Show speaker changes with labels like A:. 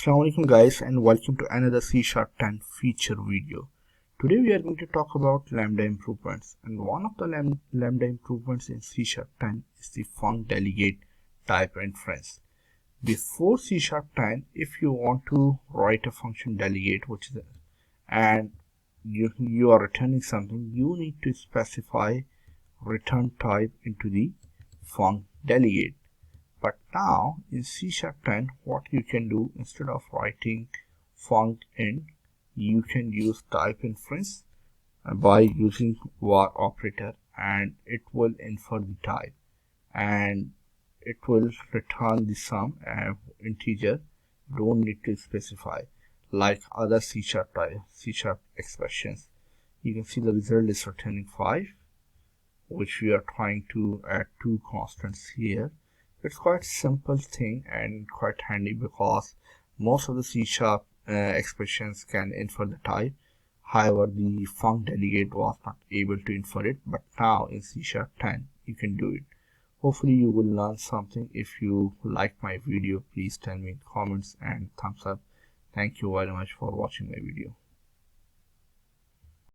A: Assalamualaikum guys, and welcome to another C# 10 feature video. Today we are going to talk about Lambda improvements, and one of the Lambda improvements in C# 10 is the func delegate type inference. Before C# 10, if you want to write a function delegate and you are returning something, you need to specify return type into the func delegate. But now in C# 10, what you can do, instead of writing func in, you can use type inference by using var operator, and it will infer the type and it will return the sum integer. Don't need to specify like other C# expressions. You can see the result is returning 5, which we are trying to add two constants here. It's quite simple thing and quite handy because most of the C# expressions can infer the type. However, the func delegate was not able to infer it, but now in C# 10 you can do it. Hopefully you will learn something. If you like my video, please tell me in comments and thumbs up. Thank you very much for watching my video.